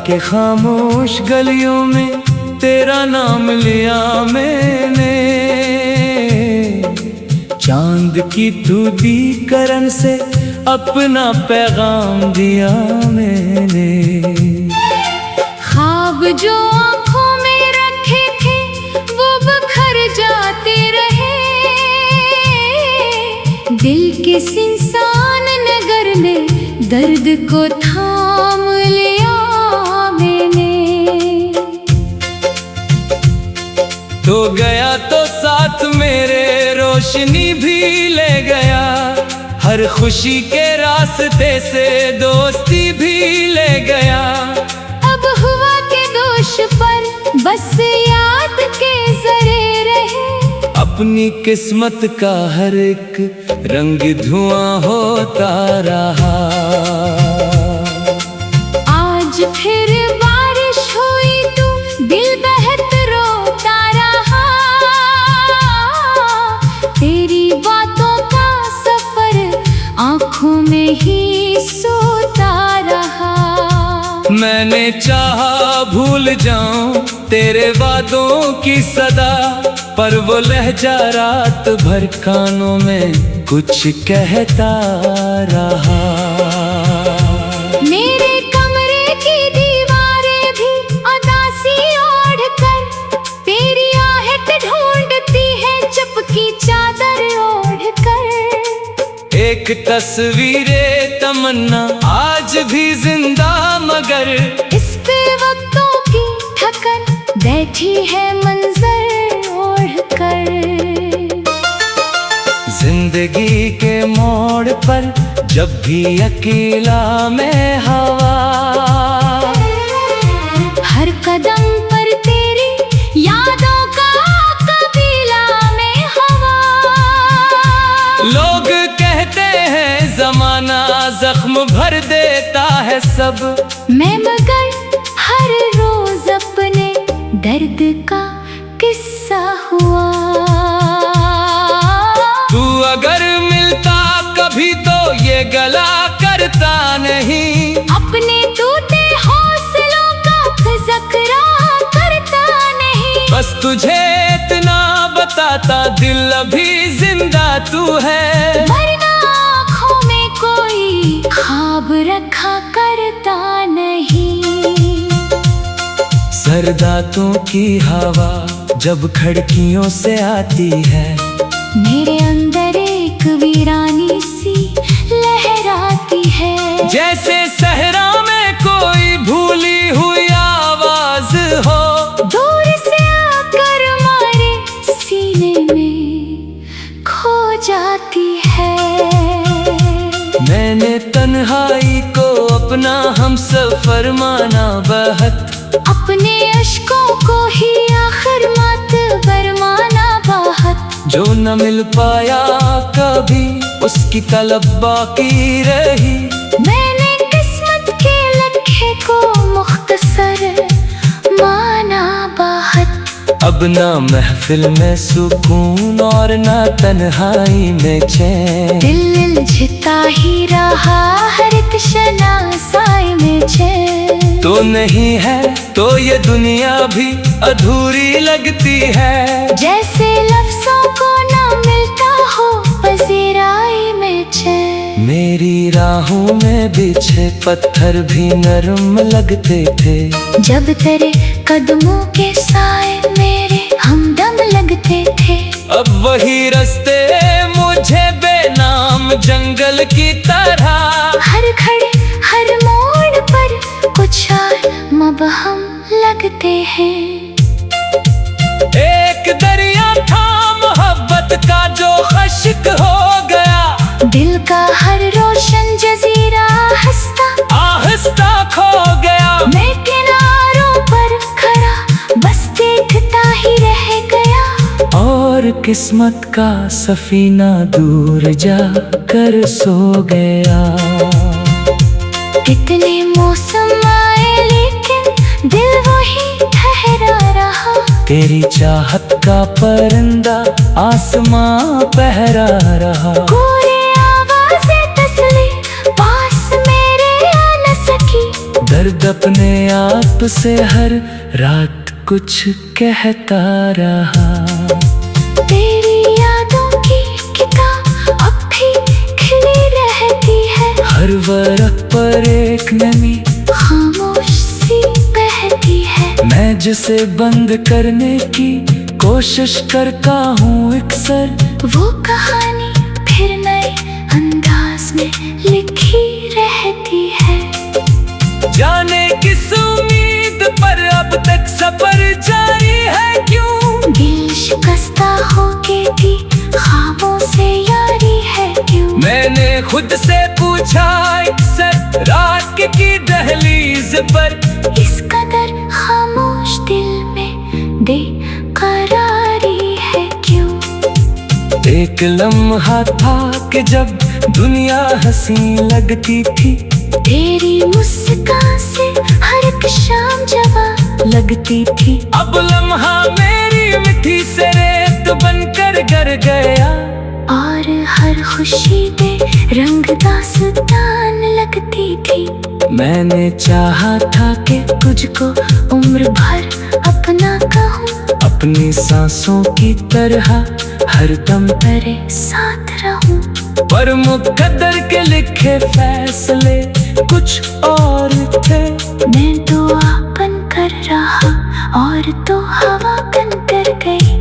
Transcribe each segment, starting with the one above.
के खामोश गलियों में तेरा नाम लिया मैंने। चांद की दूधी करन से अपना पैगाम दिया मैंने। ख्वाब जो आँखों में रखे थे वो बिखर जाते रहे। दिल के इंसान नगर में दर्द को थाम लिया मैंने। तो गया तो साथ मेरे रोशनी भी ले गया। हर खुशी के रास्ते से दोस्ती भी ले गया। अब हुआ के दोष पर बस याद के जरे रहे। अपनी किस्मत का हर एक रंग धुआं होता रहा। आज फिर बारिश हुई तो दिल बहत रोता रहा। तेरी बातों का सफर आँखों में ही सोता रहा। मैंने चाहा भूल जाऊं तेरे वादों की सदा, पर वो लहजा रात भर कानों में कुछ कहता रहा। मेरे कमरे की दीवारें भी उदासी ओढ़ कर तेरी आहट ढूंढती है चुपकी चादर ओढ़ कर। एक तस्वीरे तमन्ना आज भी जिंदा मगर इस पे वक्तों की थकन बैठी है मंजर ओढ़ कर। जिंदगी के मोड़ पर जब भी अकेला मैं हवा, हर कदम पर तेरी यादों का कबीला में हवा। लोग कहते हैं जमाना जख्म भर देता है सब, मैं मगर हर रोज अपने दर्द का किस्सा हुआ। तू अगर मिलता कभी तो ये गला करता नहीं। अपने टूटे हौसलों का तज़किरा करता नहीं। बस तुझे इतना बताता दिल अभी जिंदा तू है। वरना आँखों में कोई ख्वाब रखा करता नहीं। सरदातों की हवा जब खिड़कियों से आती है, मेरे अंदर एक वीरानी सी लहराती है। जैसे सहरा में कोई भूली हुई आवाज हो, दूर से आकर हमारे सीने में खो जाती है। मैंने तन्हाई को अपना हमसफर माना बहत, अपने अश्कों को ही आखिर मात बरमाना बाहत। जो न मिल पाया कभी उसकी तलब बाकी रही। मैंने किस्मत के लम्हे को मुख्तसर माना बाहत। अब ना महफिल में सुकून और ना तन्हाई में चैन। दिल उलझता ही रहा हर तशनासाई में चैन। तो नहीं है तो ये दुनिया भी अधूरी लगती है। जैसे लफ्जों को ना मिलता हो पजीराई में चैन। मेरी राहों में बिछे पत्थर भी नरम लगते थे, जब तेरे कदमों के साए मेरे हमदम लगते थे। अब वही रास्ते मुझे बेनाम जंगल की तरह। हर खड़े हर मोड़ पर कुछ और मबहम लगते हैं। एक दरिया था मोहब्बत का जो खश्क हो गया। दिल का हर रोशन जजीरा आहिस्ता खो गया। मैं किनारों पर खड़ा बस देखता ही रह गया। और किस्मत का सफीना दूर जा कर सो गया। कितने मौसम आए लेकिन दिल वही ठहरा रहा। तेरी चाहत का परिंदा आसमां पहरा रहा। कोरे आवाज़ें तस्लीम पास मेरे आ न सकी। दर्द अपने आप से हर रात कुछ कहता रहा। तेरी यादों की किताब अब भी खिली रहती है, हर वर्क पर एक नमी खामोश सी बहती है। मैं जिसे बंद करने की कोशिश करता हूँ अक्सर, वो कहानी फिर नए अंदाज में लिखी रहती है। जाने किस उम्मीद पर अब तक सफर जारी है क्यों। दिल शिकस्ता होके भी ख्वाबों से यारी है क्यों। मैंने खुद से पूछा अक्सर रात की दहलीज पर, इस कदर खामोश दिल में बेकरारी है क्यों। एक लम्हा था कि जब दुनिया हंसी लगती थी, तेरी मुस्कान से हर एक शाम जवा लगती थी। अब लम्हा मेरी मिठी से रेत बनकर गर गया, और हर खुशी पे रंग दास्तान लगती थी। मैंने चाहा था कि तुझको उम्र भर अपना कहूँ, अपनी सांसों की तरह हर दम तेरे साथ रहूँ। पर मुकद्दर के लिखे फैसले कुछ और थे। मैं दुआ बन कर रहा और तो हवा बन कर गई।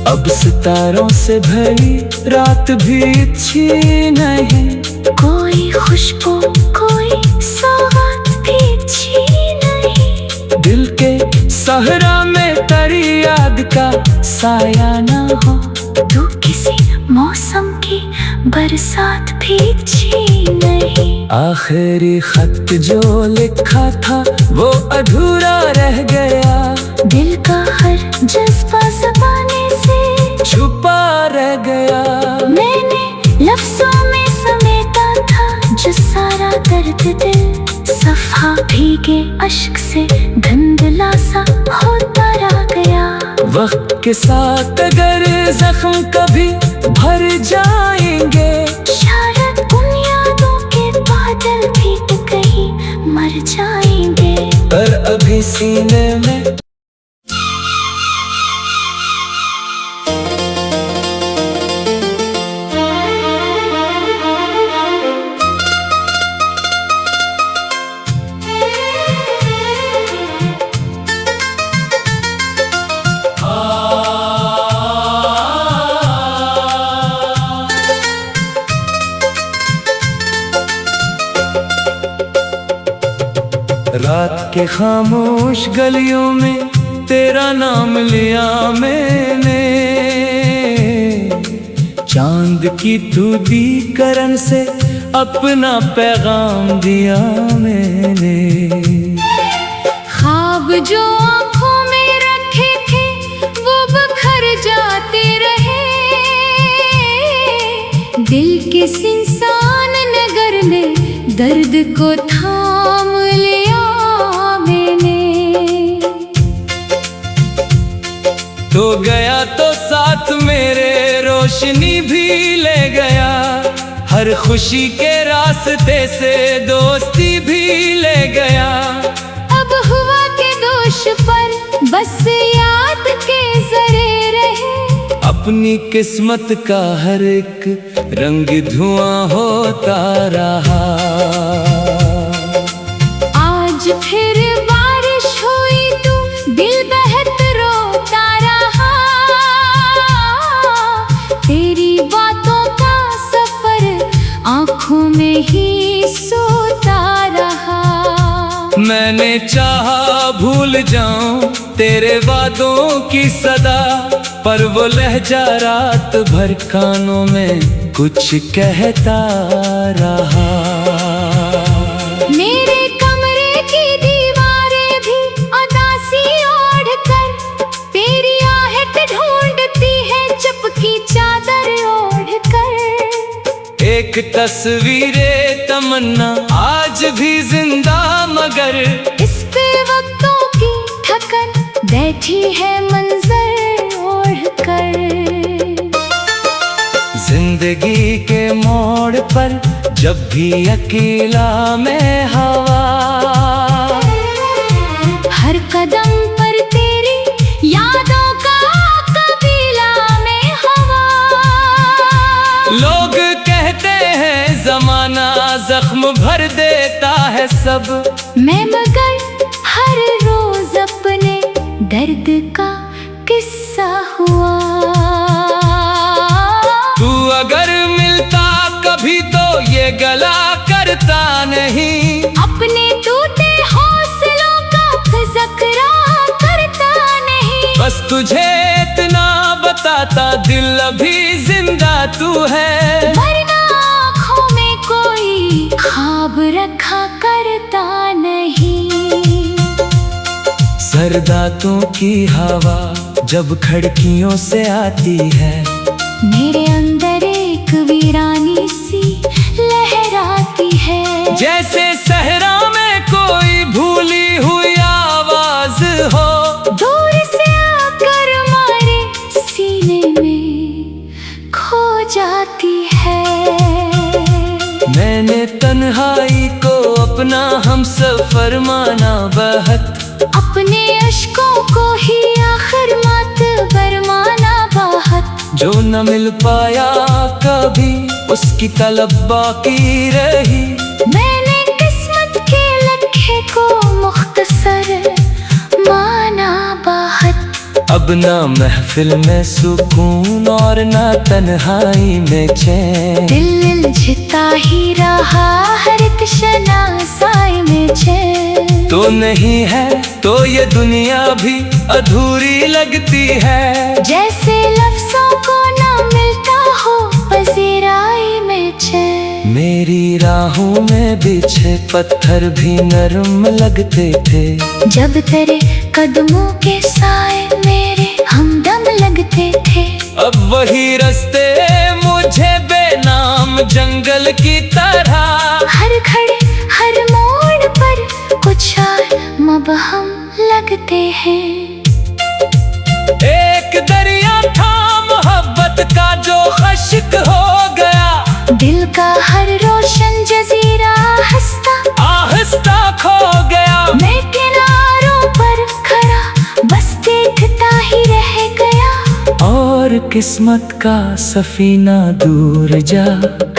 अब सितारों से भरी रात भी अच्छी नहीं, कोई खुशबू कोई सौगात भी अच्छी नहीं। दिल के सहरा में तेरी याद का साया ना हो, तू किसी मौसम की बरसात भी अच्छी नहीं। आखिरी खत जो लिखा था वो अधूरा रह गया, दिल का हर जज्बा ज़बाने से छुपा रह गया। मैंने लफ्ज़ों में समेटा था जो सारा दर्द दिल, सफ़ा भीगे अश्क से धुंधला सा होता रह गया। वक्त के साथ अगर जख्म कभी भर जाएंगे, शायद उन यादों के बादल भी कहीं मर जाएंगे। पर अभी सीने में रात के खामोश गलियों में तेरा नाम लिया मैंने, चांद की दूधी करन से अपना पैगाम दिया मैंने। ख्वाब जो आँखों में रखे थे वो बखर जाते रहे, दिल के इंसान नगर में दर्द को थाम लिया मैंने। तो गया तो साथ मेरे रोशनी भी ले गया, हर खुशी के रास्ते से दोस्ती भी ले गया। अब हुआ के दोष पर बस याद के जरे रहे, अपनी किस्मत का हर एक रंग धुआं होता रहा। आज फिर बारिश हुई तो दिल बहत रोता रहा, तेरी बातों का सफर आँखों में ही सोता रहा। मैंने चाहा भूल जाऊं तेरे वादों की सदा, पर वो लहजा रात भर कानों में कुछ कहता रहा। मेरे कमरे की दीवारें भी उदासी ओढ़ कर तेरी आहट ढूंढती है चुपकी चादर ओढ़ कर। एक तस्वीरे तमन्ना आज भी जिंदा, मगर इस पे वक्तों की थकन बैठी है मंजर ओढ़ कर। जिंदगी के मोड़ पर जब भी अकेला मैं हवा है सब। मैं मगर हर रोज अपने दर्द का किस्सा हुआ। तू अगर मिलता कभी तो ये गला करता नहीं, अपने टूटे हौसलों का तज़किरा करता नहीं। बस तुझे इतना बताता दिल अभी जिंदा तू है, वरना आँखों में कोई ख्वाब रखा करता नहीं। सरदातों की हवा जब खिड़कियों से आती है, मेरे अंदर एक वीरानी सी लहराती है। जैसे सहरा में कोई भूली हुई आवाज हो, दूर से आकर मारे सीने में खो जाती है। मैंने तन्हाई को अपना हमसफर माना बहत, अपने अश्कों को ही आखिर मात बरमाना बाहत। जो न मिल पाया कभी उसकी तलब बाकी रही। मैंने किस्मत के लखे को मुख्तसर माना बाहत। अब ना महफिल में सुकून और ना तन्हाई में चैन, दिल उलझता ही रहा हर एक शनासाई में चैन। तो नहीं है तो ये दुनिया भी अधूरी लगती है। जैसे लफ्जों को ना मिलता हो पजीराई में चैन। मेरी राहों में बिछे पत्थर भी नरम लगते थे, जब तेरे कदमों के साए मेरे हमदम लगते थे। अब वही रास्ते मुझे बेनाम जंगल की तरह, हर खड़े हर मोड़ पर कुछ और मबहम लगते हैं। एक दरिया था मोहब्बत का जो खश्क हो गया, दिल का हर रोशन जजीरा हंसता आहिस्ता खो गया। मैं किनारों पर खड़ा बस देखता ही रह गया, और किस्मत का सफीना दूर जा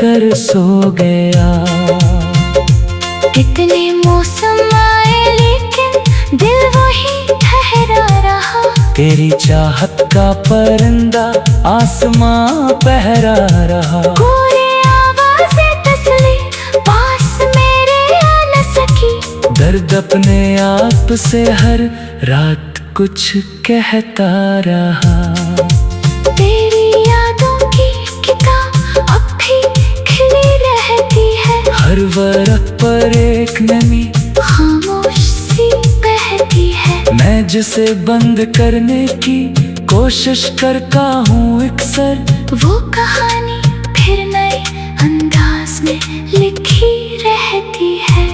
कर सो गया। कितने मौसम आए लेकिन दिल वही ठहरा रहा। तेरी चाहत का परिंदा आसमां पहरा रहा। कोई आवाज़ें तस्ली पास मेरे आ न सकी, दर्द अपने आप से हर रात कुछ कहता रहा। तेरी यादों की किताब अब भी खिली रहती है, हर वर्क पर एक नमी खामोश सी बहती है। मैं जिसे बंद करने की कोशिश करता हूँ अक्सर, वो कहानी फिर नए अंदाज में लिखी रहती है।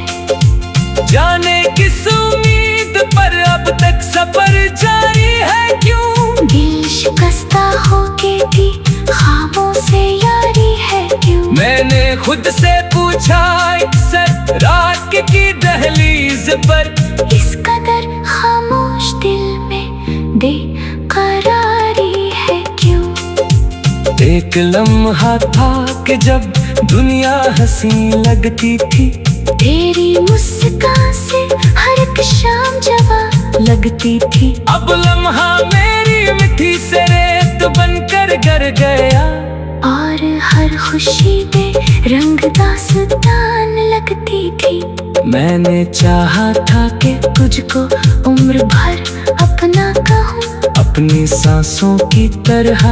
जाने किस उम्मीद पर अब तक सफर जारी है क्यों, दिल शिकस्ता होके भी ख्वाबों से यारी है क्यों। मैंने खुद से पूछा अक्सर रात की दहलीज पर, इस कदर खामोश दिल में बेकरारी है क्यों। एक लम्हा था कि जब दुनिया हंसी लगती थी, तेरी मुस्कान से हर एक शाम जवा लगती थी। अब लम्हा मेरी मिठी से रेत बनकर गर गया, और हर खुशी पे रंग दास्तान लगती थी। मैंने चाहा था कि तुझको उम्र भर अपना कहूँ, अपनी सांसों की तरह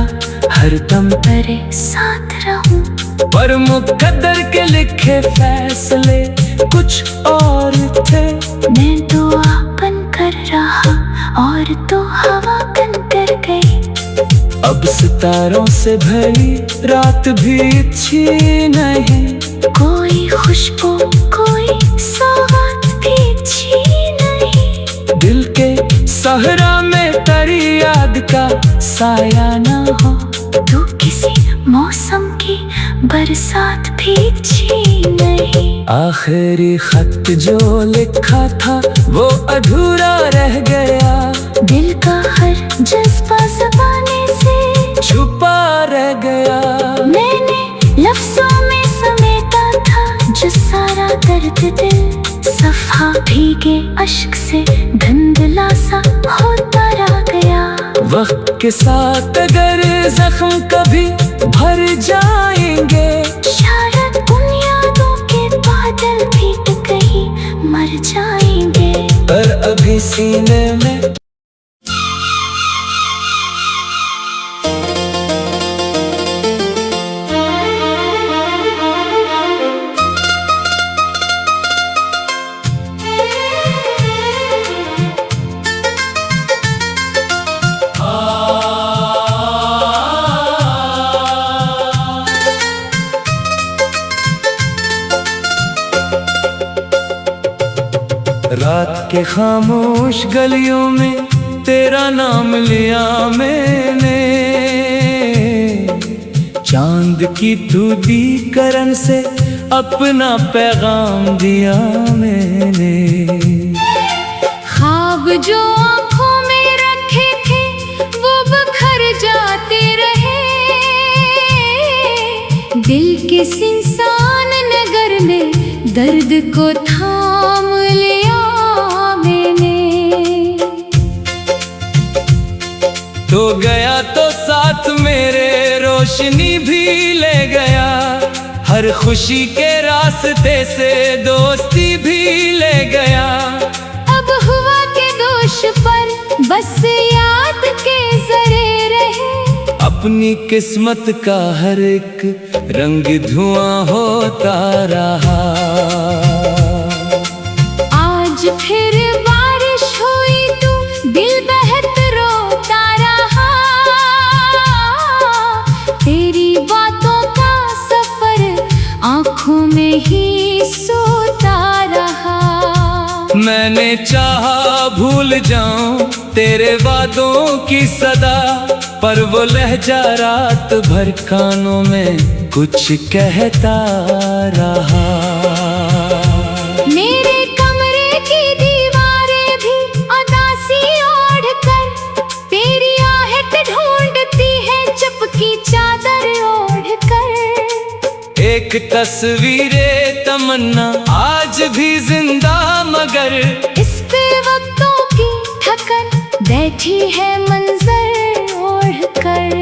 हर दम तेरे साथ रहूँ। पर मुकद्दर के लिखे फैसले कुछ और थे। मैं तो आपन कर रहा और तो हवा बन कर गई। अब सितारों से भरी रात भी अच्छी नहीं, कोई खुशबू कोई सौगात भी अच्छी नहीं। दिल के सहरा में तेरी याद का साया न हो, तो किसी मौसम की बरसात भी अच्छी नहीं। आखिरी खत जो लिखा था वो अधूरा रह गया, दिल का हर जज्बा ज़बाने से छुपा रह गया। मैंने लफ्जों में समेटा था जो सारा दर्द दिल भीगे अश्क से धुंधला सा होता रह गया। वक्त के साथ अगर जख्म कभी भर जाएंगे, शायद उन यादों के बादल भी कहीं मर जाएंगे। पर अभी सीने में रात के खामोश गलियों में तेरा नाम लिया मैंने, चांद की दूधी करन से अपना पैगाम दिया मैंने। ख्वाब जो आँखों में रखे थे वो बिखर जाते रहे, दिल के इंसान नगर में दर्द को थाम लिया मैंने। तो गया तो साथ मेरे रोशनी भी ले गया, हर खुशी के रास्ते से दोस्ती भी ले गया। अब हुआ के दोष पर बस याद के जरे रहे, अपनी किस्मत का हर एक रंग धुआं होता रहा। आज फिर बारिश हुई तो दिल बहत रोता रहा, तेरी बातों का सफर आँखों में ही सोता रहा। मैंने चाहा भूल जाऊं तेरे वादों की सदा, पर वो लहजा रात भर कानों में कुछ कहता रहा। मेरे कमरे की दीवारें भी उदासी ओढ़ कर तेरी आहट ढूंढती है चुपकी चादर ओढ़ कर। एक तस्वीरे तमन्ना आज भी जिंदा, मगर इस वक्तों की थकन बैठी है मंजर ओढ़ कर।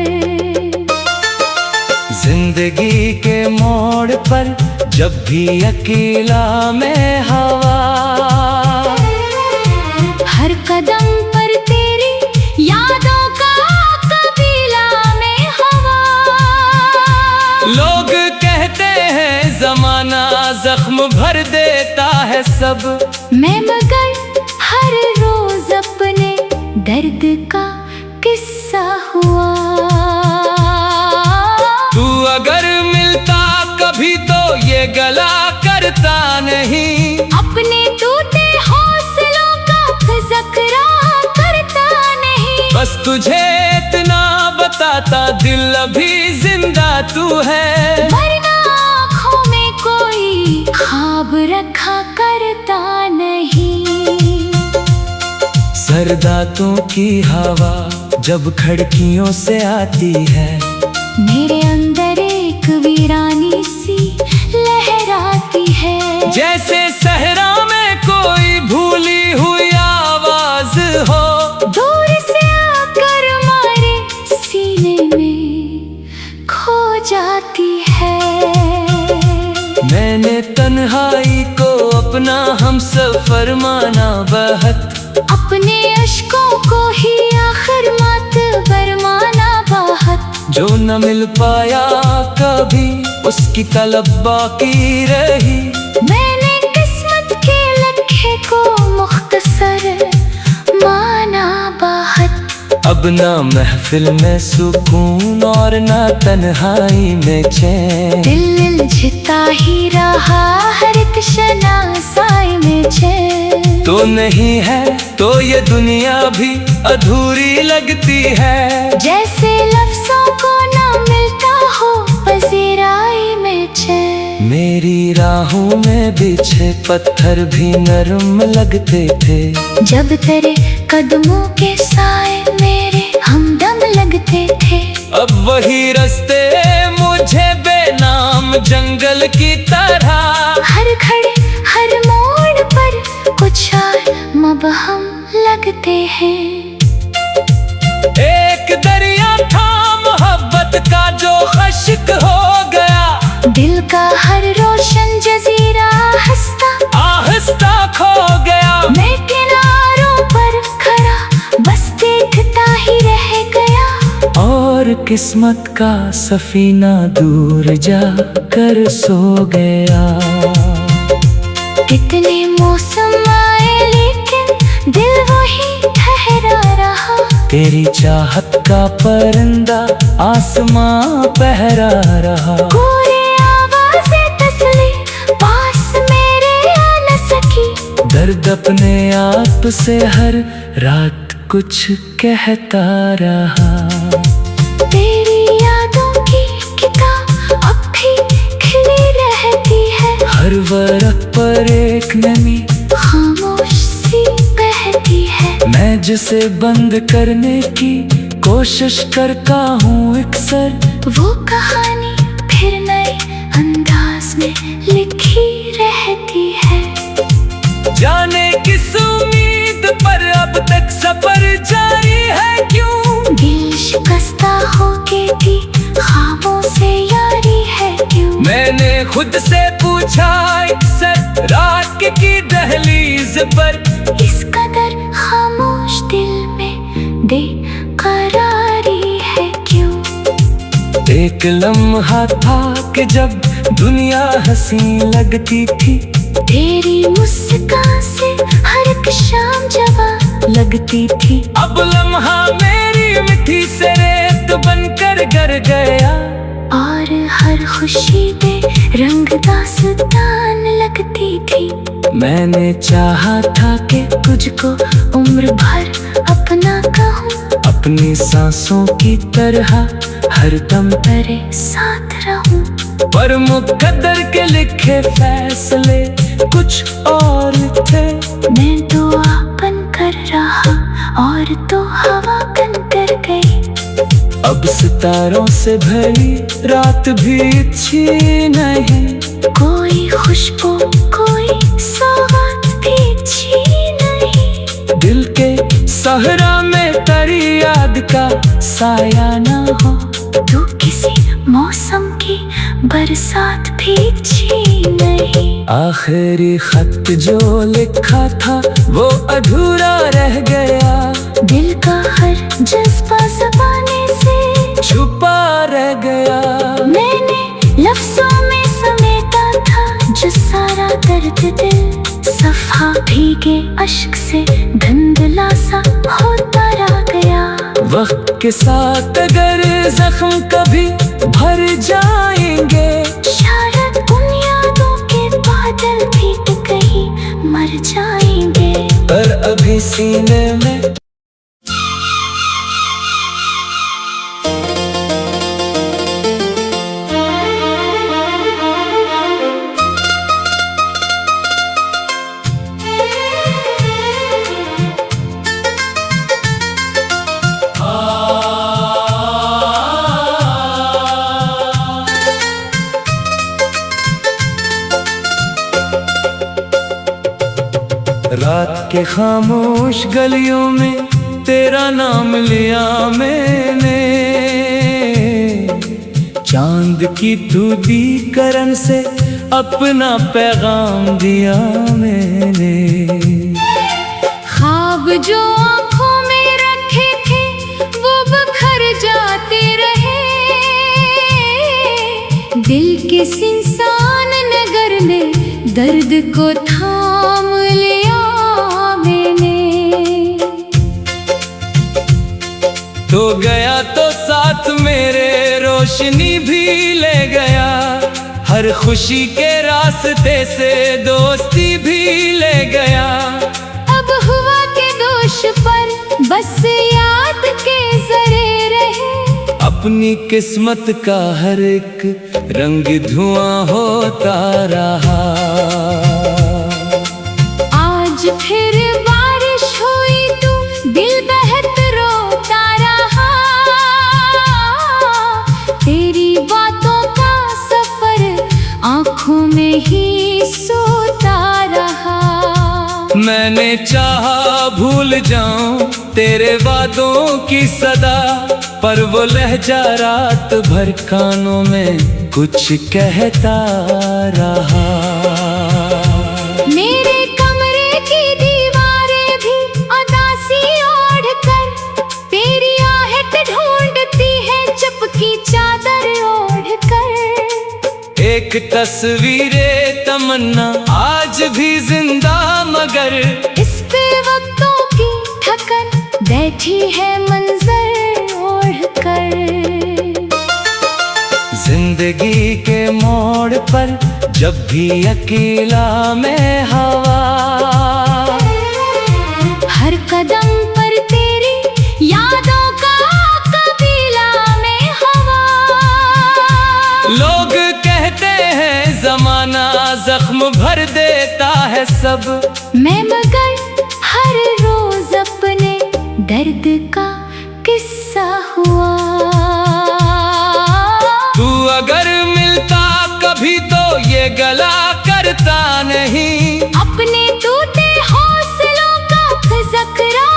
जिंदगी के मोड़ पर जब भी अकेला मैं हवा, हर कदम पर तेरी यादों का कबीला में हवा। लोग कहते हैं जमाना जख्म भर देता है सब, मैं मगर हर रोज अपने दर्द का किस्सा हुआ। तू अगर मिलता कभी तो ये गला करता नहीं, अपने टूटे हौसलों का तज़किरा करता नहीं। बस तुझे इतना बताता दिल अभी जिंदा तू है, वरना आँखों में कोई ख्वाब रखा करता नहीं। सरदातों की हवा जब खिड़कियों से आती है, मेरे अंदर एक वीरानी सी लहराती है। जैसे सहरा में कोई भूली हुई आवाज हो, दूर से आकर मारे सीने में खो जाती है। मैंने तन्हाई को अपना हमसफर माना बहत, अपने अश्कों को ही आखिर मात बरमाना बाहत। जो न मिल पाया कभी उसकी तलब बाकी रही, मैंने किस्मत के लम्हे को मुख्तसर माना बाहत। अब ना महफिल में सुकून और ना तन्हाई में चैन, दिल उलझता ही रहा हर एक शनासाई में चैन। तो नहीं है तो ये दुनिया भी अधूरी लगती है, जैसे लफ्जों को ना मिलता हो पजीराई में चैन। मेरी राहों में बिछे पत्थर भी नरम लगते थे, जब तेरे कदमों के साए मेरे हमदम लगते थे। अब वही रास्ते मुझे बेनाम जंगल की तरह, हर खड़े हर मोड़ पर कुछ चाहत का जो खश्क हो गया। दिल का हर रोशन जजीरा आहिस्ता खो गया। मैं किनारों पर खड़ा बस देखता ही रह गया। और किस्मत का सफीना दूर जा कर सो गया। कितने मौसम आए लेकिन दिल वही ठहरा रहा। तेरी चाहत का परिंदा आसमां पहरा रहा। कोई आवाज़ें तसली पास मेरे आ न सकी। दर्द अपने आप से हर रात कुछ कहता रहा। तेरी यादों की किताब अब भी खिली रहती है। हर वर्क पर एक नमी खामोश सी बहती है। मैं जिसे बंद करने की कोशिश करता हूँ अक्सर। वो कहानी फिर नए अंदाज में लिखी रहती है। जाने किस उम्मीद पर अब तक सफर जारी है क्यों। दिल शिकस्ता होके भी ख्वाबों से यारी है क्यों। मैंने खुद से पूछा अक्सर रात की दहलीज पर। इस कदर खामोश दिल में बेकरारी है क्यों। एक लम्हा था कि जब दुनिया हंसी लगती थी। तेरी मुस्कान से हर एक शाम जवां लगती थी। अब लम्हा मेरी मिट्टी से रेत बनकर गर गया। और हर खुशी पे रंग दास्तान लगती थी। मैंने चाहा था कि तुझको उम्र भर अपना कहूँ। अपनी सांसों की तरह हर दम तेरे साथ रहूँ। पर मुकद्दर के लिखे फैसले कुछ और थे। मैं दुआ बन कर रहा और तो हवा बन कर गई। अब सितारों से भरी रात भी अच्छी नहीं। कोई खुशबू कोई सौगात भी अच्छी नहीं। दिल के सहरा में तेरी याद का साया न हो। तू किसी मौसम की बरसात भी अच्छी नहीं। आखिरी खत जो लिखा था वो अधूरा रह गया। दिल का हर जज्बा ज़बाने से छुपा रह गया। मैंने लफ्ज़ों में समेटा था जो सारा दर्द दिल। सफ़ा भीगे अश्क से धुंधला सा होता रह गया। वक्त के साथ अगर जख्म कभी भर जाएंगे। शायद उन यादों के बादल भी कहीं मर जाएंगे। पर अभी सीने में रात के खामोश गलियों में तेरा नाम लिया मैंने। चांद की दूधी करन से अपना पैगाम दिया मैंने। ख्वाब जो आँखों में रखे थे वो बखर जाते रहे। दिल के इंसान नगर में दर्द को थाम लिया मैंने। तो गया तो साथ मेरे रोशनी भी ले गया। हर खुशी के रास्ते से दोस्ती भी ले गया। अब हुआ के दोष पर बस याद के जरे रहे। अपनी किस्मत का हर एक रंग धुआं होता रहा। आज फिर बारिश हुई तो दिल बहत रोता रहा। तेरी बातों का सफर आँखों में ही सोता रहा। मैंने चाहा भूल जाऊं तेरे वादों की सदा, पर वो लहजा रात भर कानों में कुछ कहता रहा। मेरे कमरे की दीवारें भी उदासी ओढ़ कर तेरी आहट ढूंढती है चुपकी चादर ओढ़ कर। एक तस्वीरे तमन्ना आज भी जिंदा, मगर इस पे वक्तों की थकन बैठी है मंजर ओढ़ कर। जिंदगी के मोड़ पर जब भी अकेला मैं हवा, हर कदम पर तेरी यादों का कबीला में हवा। लोग कहते हैं जमाना जख्म भर देता है सब, मैं मगर हर रोज अपने दर्द का किस्सा हुआ। तू अगर मिलता कभी तो ये गला करता नहीं, अपने टूटे हौसलों का तज़किरा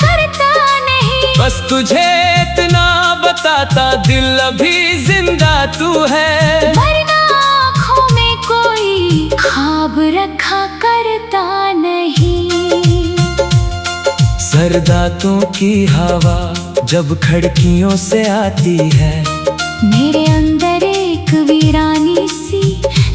करता नहीं। बस तुझे इतना बताता दिल अभी जिंदा तू है, वरना आँखों में कोई ख्वाब रखा करता नहीं। सरदातों की हवा जब खिड़कियों से आती है, मेरे अंदर एक वीरानी सी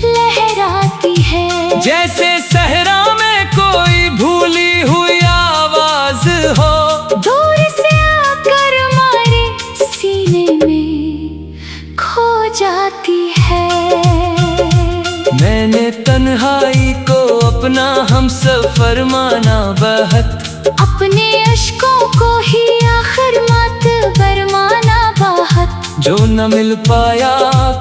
लहराती है। जैसे सहरा में कोई भूली हुई आवाज हो, दूर से आकर मारे सीने में खो जाती है। मैंने तन्हाई को अपना हमसफर माना बहत, अपने अश्कों को ही आखिर मात बरमाना बाहत। जो न मिल पाया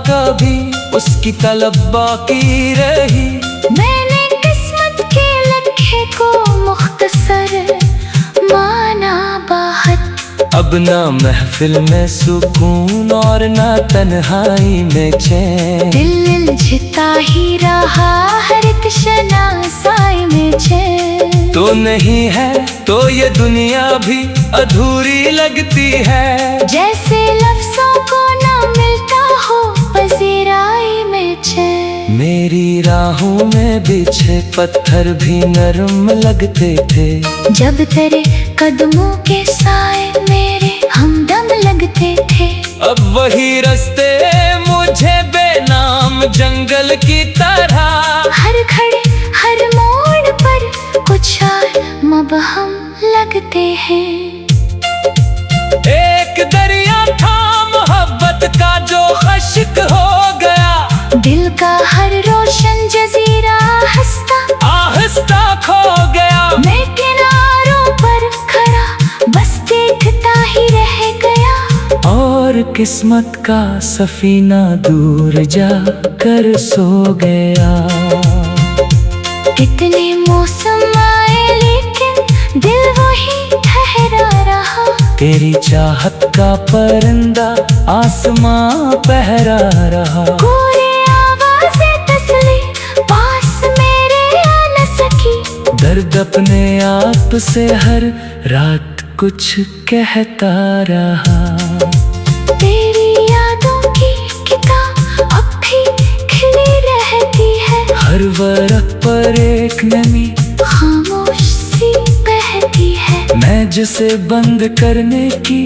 कभी उसकी तलब बाकी रही, मैंने किस्मत के लम्हे को मुख्तसर माना बाहत। अब ना महफिल में सुकून और ना तन्हाई में चैन, दिल उलझता ही रहा हर एक शनासाई में चैन। तो नहीं है तो ये दुनिया भी अधूरी लगती है, जैसे लफ्जों को ना मिलता हो पजीराई में चैन। मेरी राहों में बिछे पत्थर भी नरम लगते थे, जब तेरे कदमों के साए मेरे हमदम लगते थे। अब वही रास्ते मुझे बेनाम जंगल की तरह, हर घड़ी हर मोड़ पर कुछ और मबहम लगते हैं। एक दरिया था मोहब्बत का जो खश्क हो गया, दिल का हर रोशन जजीरा आहिस्ता खो गया। मैं किनारों पर खड़ा बस देखता ही रह गया, और किस्मत का सफीना दूर जा कर सो गया। कितने मौसम आए लेकिन दिल वही ठहरा रहा, तेरी चाहत का परिंदा आसमां पहरा रहा। कोई आवाज़ें तस्ली पास मेरे आ न सकी, दर्द अपने आप से हर रात कुछ कहता रहा। तेरी यादों की किताब अब भी खिली रहती है, हर वर्क पर एक नमी खामोश सी बहती है। मैं जिसे बंद करने की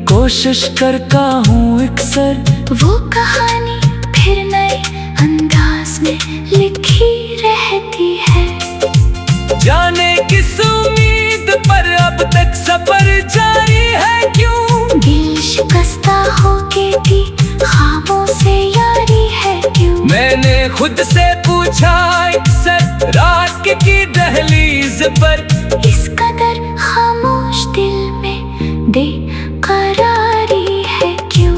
कोशिश करता हूँ अक्सर, वो कहानी फिर नए अंदाज में लिखी रहती है। जाने किस उम्मीद पर अब तक सफर जारी है क्यों, दिल शिकस्ता होके भी ख्वाबों से यारी है क्यों। मैंने खुद से पूछा अक्सर रात की दहलीज पर, इस कदर खामोश दिल में बेकरारी है क्यों।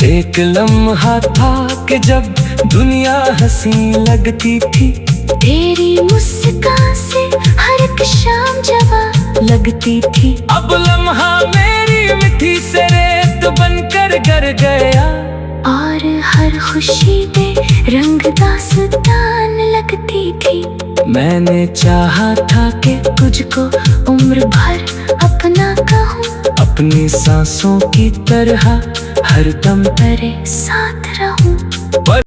एक लम्हा था कि जब दुनिया हंसी लगती थी, तेरी मुस्कान से हर एक शाम जवां लगती थी। अब लम्हा मेरी मिठी से रेत बनकर गर गया, और हर खुशी पे रंग दास्तान लगती थी। मैंने चाहा था कि तुझको उम्र भर अपना कहूँ, अपनी सांसों की तरह हरदम तेरे साथ